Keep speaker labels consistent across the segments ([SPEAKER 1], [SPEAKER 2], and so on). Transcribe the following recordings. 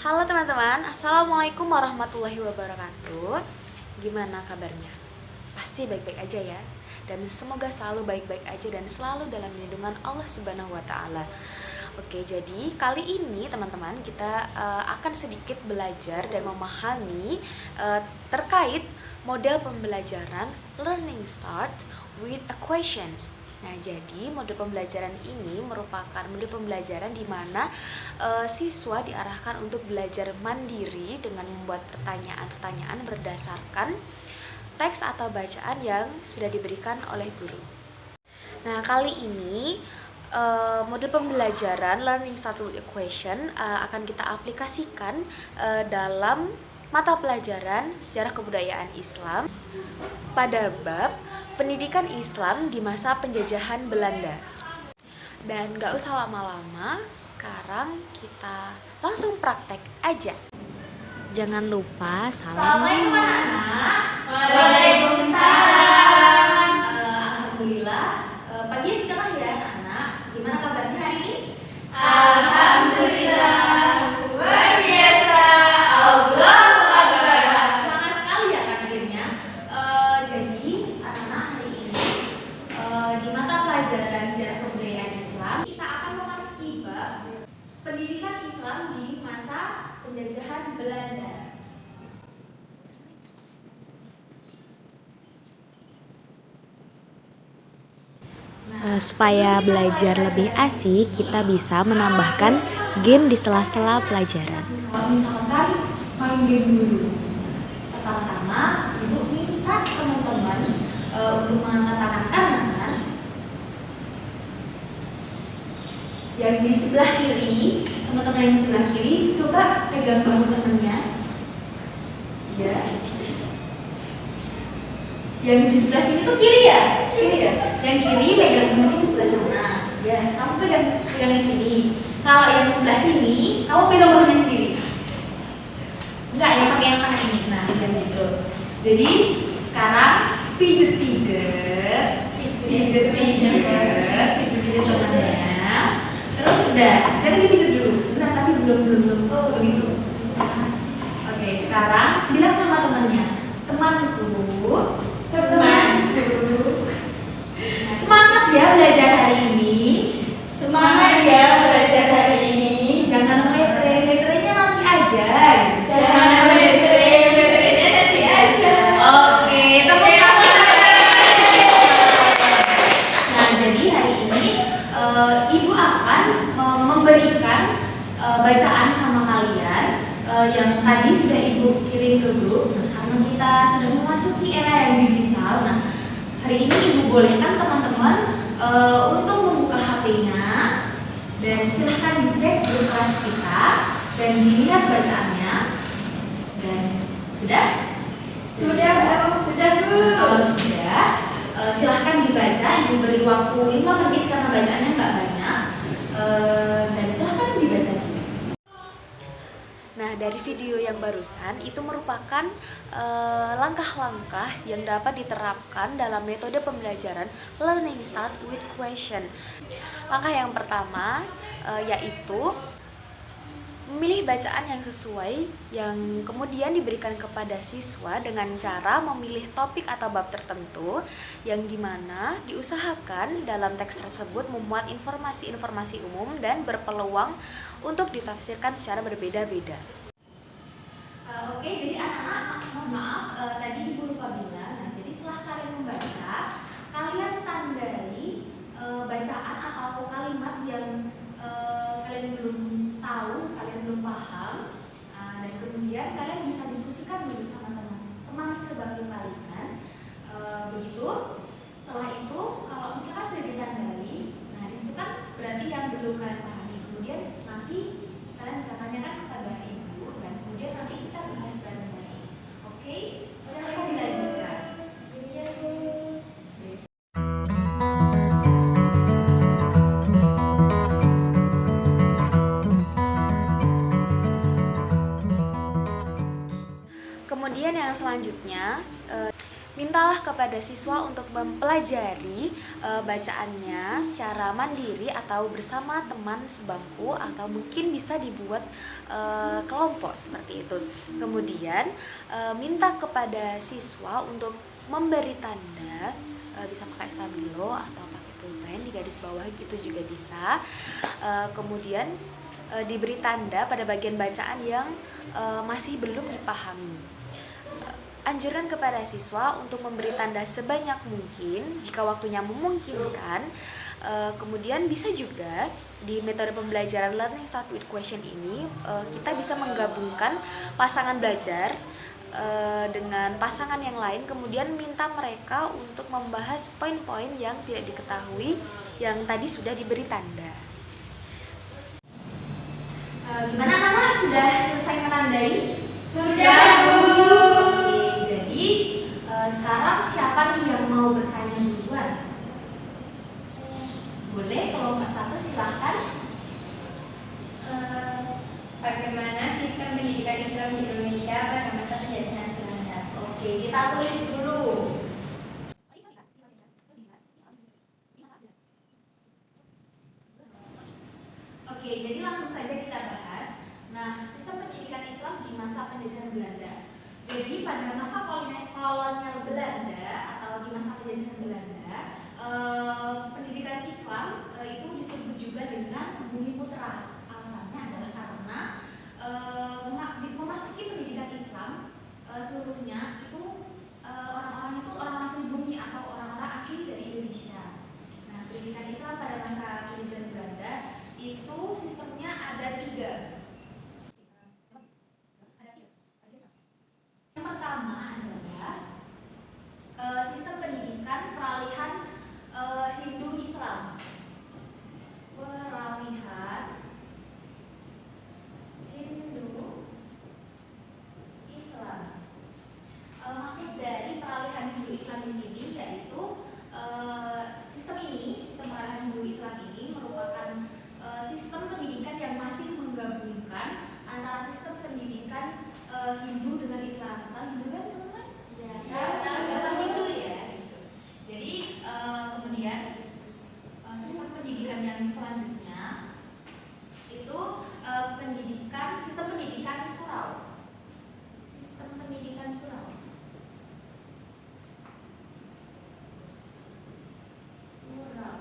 [SPEAKER 1] Halo teman-teman, Assalamualaikum warahmatullahi wabarakatuh. Gimana kabarnya? Pasti baik-baik aja ya. Dan semoga selalu baik-baik aja dan selalu dalam lindungan Allah Subhanahu wa Ta'ala. Oke, jadi kali ini teman-teman kita akan sedikit belajar dan memahami terkait model pembelajaran Learning Start with a Questions. Nah, jadi model pembelajaran ini merupakan model pembelajaran di mana siswa diarahkan untuk belajar mandiri dengan membuat pertanyaan-pertanyaan berdasarkan teks atau bacaan yang sudah diberikan oleh guru. Nah, kali ini model pembelajaran Learning Start with a Question akan kita aplikasikan dalam mata pelajaran Sejarah Kebudayaan Islam pada bab Pendidikan Islam di masa penjajahan Belanda. Dan gak usah lama-lama, sekarang kita langsung praktek aja. Jangan lupa salam dulu.
[SPEAKER 2] Waalaikumsalam.
[SPEAKER 1] Alhamdulillah, pagi cerah ya anak-anak. Gimana kabarnya hari ini?
[SPEAKER 2] Alhamdulillah, luar biasa. Allahu Akbar.
[SPEAKER 1] Semangat sekali ya akhirnya. Jadi anak-anak hari ini di mata pelajaran Sejarah Kebudayaan Islam kita akan memasuki bab Pendidikan Islam di masa penjajahan Belanda.
[SPEAKER 3] Supaya belajar lebih asik, kita bisa menambahkan game di sela-sela pelajaran.
[SPEAKER 1] Kalau misalkan main game dulu, pertama-tama ibu minta teman-teman untuk mengangkat tangan kanan. Yang di sebelah kiri, teman-teman yang di sebelah kiri, coba pegang bahu temannya. Ya. Yang di sebelah sini tuh kiri ya? Kiri ya? Yang kiri pegang teman yang sebelah sana. Ya, kamu pegang yang sini. Kalau yang sebelah sini, kamu pegang bahunya sendiri. Enggak, yang pakai yang kanan ini. Nah, yang gitu. Jadi, sekarang pijet-pijet temannya. Terus udah, jangan dipijet dulu. Bentar, tapi belum. Oh, begitu. Oke, sekarang bilang sama temannya, temanku. Semangat ya belajar hari ini.
[SPEAKER 2] Semangat ya belajar hari ini.
[SPEAKER 1] Jangan letre-letrenya nanti aja.
[SPEAKER 2] Jangan letrenya nanti aja.
[SPEAKER 1] Oke, tepuk tangan. Nah, jadi hari ini ibu akan memberikan bacaan sama kalian yang tadi sudah ibu kirim ke grup. Nah, karena kita sudah memasuki era yang digital, nah hari ini ibu bolehkan teman-teman untuk membuka HP-nya dan silahkan dicek grup kelas kita dan dilihat bacaannya. Dan sudah?
[SPEAKER 2] Sudah Bu.
[SPEAKER 1] Kalau sudah, silahkan dibaca. Ibu beri waktu 5 menit karena bacaannya nggak banyak. Dan silahkan dibaca dulu. Nah, dari video yang barusan itu merupakan langkah-langkah yang dapat diterapkan dalam metode pembelajaran Learning Start with Question. Langkah yang pertama yaitu memilih bacaan yang sesuai yang kemudian diberikan kepada siswa dengan cara memilih topik atau bab tertentu yang dimana diusahakan dalam teks tersebut memuat informasi-informasi umum dan berpeluang untuk ditafsirkan secara berbeda-beda. Oke, jadi anak-anak mohon maaf tadi ibu lupa bilang. Nah, jadi setelah kalian membaca, kalian tandai bacaan atau kalimat yang kalian belum tahu, kalian belum paham, dan kemudian kalian bisa diskusikan dulu sama teman-teman sebangku kalian. Begitu. Setelah itu, kalau misalkan sudah ditandai, nah disitu kan berarti yang belum kalian pahami. Kemudian nanti kalian bisa tanyakan kepada ibu dan kemudian nanti kita bahas bareng-bareng. Oke, silahkan dilanjutkan. Kemudian yang selanjutnya
[SPEAKER 3] Mintalah kepada siswa untuk mempelajari bacaannya secara mandiri atau bersama teman sebangku, atau mungkin bisa dibuat kelompok seperti itu. Kemudian minta kepada siswa untuk memberi tanda, bisa pakai stabilo atau pakai pulpen di garis bawah itu juga bisa. Kemudian diberi tanda pada bagian bacaan yang masih belum dipahami. Anjuran kepada siswa untuk memberi tanda sebanyak mungkin jika waktunya memungkinkan. Kemudian bisa juga di metode pembelajaran Learning Start with Question ini kita bisa menggabungkan pasangan belajar dengan pasangan yang lain, kemudian minta mereka untuk membahas poin-poin yang tidak diketahui yang tadi sudah diberi tanda.
[SPEAKER 1] Gimana anak-anak, sudah selesai menandai?
[SPEAKER 2] Sudah, Bu.
[SPEAKER 1] Sekarang siapa nih yang mau bertanya duluan? Boleh, kelompok 1 silahkan.
[SPEAKER 2] Bagaimana sistem pendidikan Islam di Indonesia pada masa penjajahan Belanda?
[SPEAKER 1] Oke, kita tulis dulu. Oke, jadi langsung saja kita bahas. Nah, sistem pendidikan Islam di masa penjajahan Belanda. Jadi pada masa kolonial Belanda atau di masa penjajahan Belanda, pendidikan Islam itu disebut juga dengan bumi putra. Alasannya adalah karena memasuki pendidikan Islam seluruhnya itu orang-orang itu orang-orang pribumi atau orang-orang asli dari Indonesia. Nah, pendidikan Islam pada masa penjajahan Belanda itu sistemnya ada 3. Pertama adalah sistem pendidikan peralihan Hindu-Islam. Peralihan Hindu-Islam. Maksud dari peralihan Hindu-Islam di sini yaitu sistem peralihan Hindu-Islam ini merupakan sistem pendidikan yang masih menggabungkan antara sistem pendidikan Hindu dengan Islam. Hindu kan teman-teman? Ya, agama Hindu ya. Gitu. Jadi kemudian sistem pendidikan yang selanjutnya itu sistem pendidikan surau. Sistem pendidikan surau. Surau.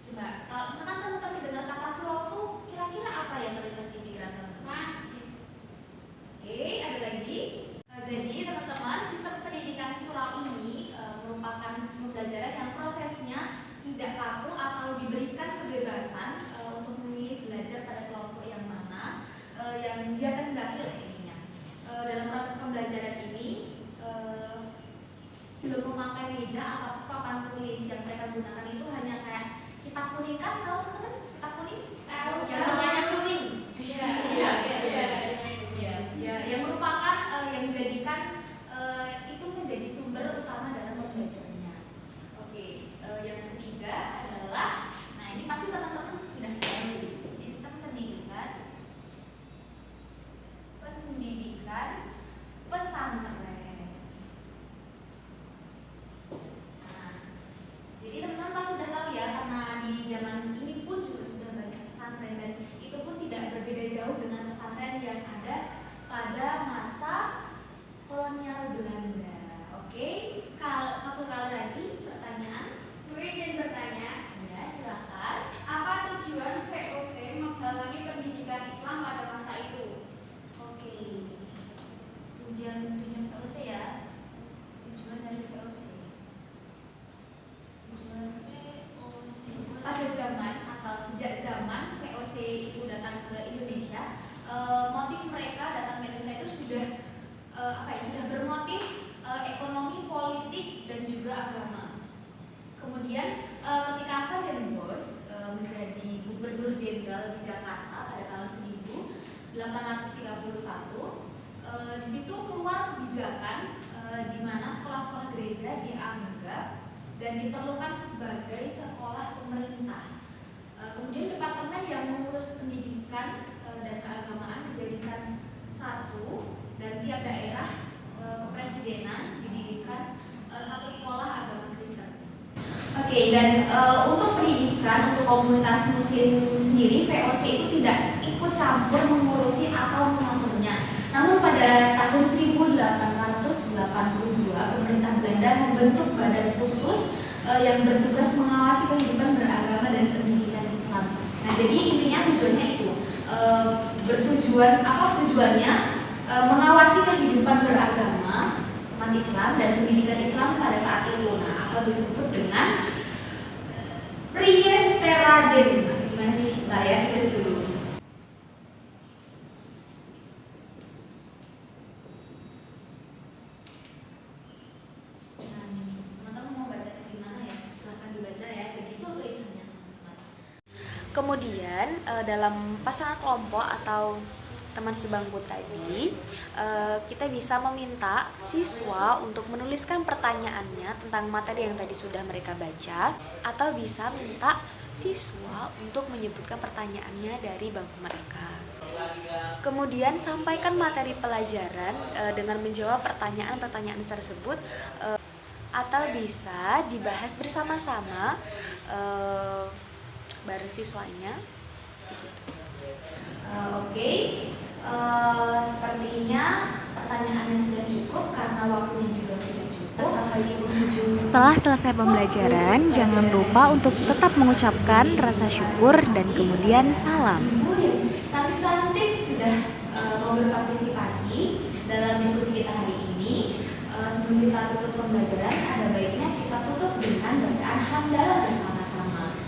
[SPEAKER 1] Coba kalau misalkan teman-teman dengar kata surau tuh kira-kira apa yang terlintas di pikiran teman-teman? Masjid. Oke, ada lagi. Jadi teman-teman, sistem pendidikan surau ini merupakan sistem pembelajaran yang prosesnya tidak kaku atau diberikan kebebasan untuk memilih belajar pada kelompok yang mana yang dia kehendaki lah intinya. Dalam proses pembelajaran ini belum memakai meja atau papan tulis. Yang mereka gunakan itu hanya kayak kitab kuning, kan tahu teman-teman? Kitab kuning? Tahu. Yang warnanya kuning. Iya. Yang merupakan yang menjadikan itu menjadi sumber utama dalam pembelajarannya. Oke, yang ketiga adalah, nah ini pasti teman-teman sudah tahu, sistem pendidikan pesantren. Nah, jadi teman-teman pasti sudah tahu ya, karena di zaman ini pun juga sudah banyak pesantren dan itu pun tidak berbeda jauh dengan pesantren yang ada pada masa kolonial Belanda. Oke, satu kali lagi pertanyaan.
[SPEAKER 2] Bu izin bertanya.
[SPEAKER 1] Ya, silahkan.
[SPEAKER 2] Apa tujuan VOC menghalangi pendidikan Islam pada masa itu?
[SPEAKER 1] Oke, tujuan VOC ya. Tujuan dari VOC. Tujuan VOC pada zaman atau sejak zaman VOC itu datang ke Indonesia, motif mereka datang ke Indonesia itu sudah sudah bermotif ekonomi, politik dan juga agama. Kemudian ketika Van den Bosch menjadi gubernur jenderal di Jakarta pada tahun 1831, di situ keluar kebijakan di mana sekolah-sekolah gereja dianggap dan diperlukan sebagai sekolah pemerintah. Kemudian departemen yang mengurus pendidikan dan keagamaan dijadikan satu, dan tiap daerah kepresidenan didirikan Oke, dan untuk pendidikan, untuk komunitas muslim sendiri, VOC itu tidak ikut campur mengurusi atau mengaturnya. Namun pada tahun 1882, pemerintah Belanda membentuk badan khusus yang bertugas mengawasi kehidupan beragama dan pendidikan Islam. Nah, jadi intinya tujuannya itu tujuannya mengawasi kehidupan beragama umat Islam dan pendidikan Islam pada saat itu. Nah, atau disebut dengan Priesteraden. Gimana sih? Bentar ya, tulis dulu. Nah, teman-teman mau baca dari mana ya? Silahkan dibaca ya. Begitu tulisannya, teman-teman.
[SPEAKER 3] Kemudian dalam pasangan kelompok atau teman sebangku tadi, kita bisa meminta siswa untuk menuliskan pertanyaannya tentang materi yang tadi sudah mereka baca, atau bisa minta siswa untuk menyebutkan pertanyaannya dari bangku mereka. Kemudian sampaikan materi pelajaran dengan menjawab pertanyaan-pertanyaan tersebut, atau bisa dibahas bersama-sama bareng siswanya.
[SPEAKER 1] Oke. Sepertinya pertanyaannya sudah cukup karena waktunya juga sudah cukup.
[SPEAKER 3] Setelah selesai pembelajaran, jangan lupa untuk tetap mengucapkan rasa syukur dan kemudian salam.
[SPEAKER 1] Ibu yang cantik-cantik sudah mau berpartisipasi dalam diskusi kita hari ini. Sebelum kita tutup pembelajaran, ada baiknya kita tutup dengan bacaan hamdalah bersama-sama.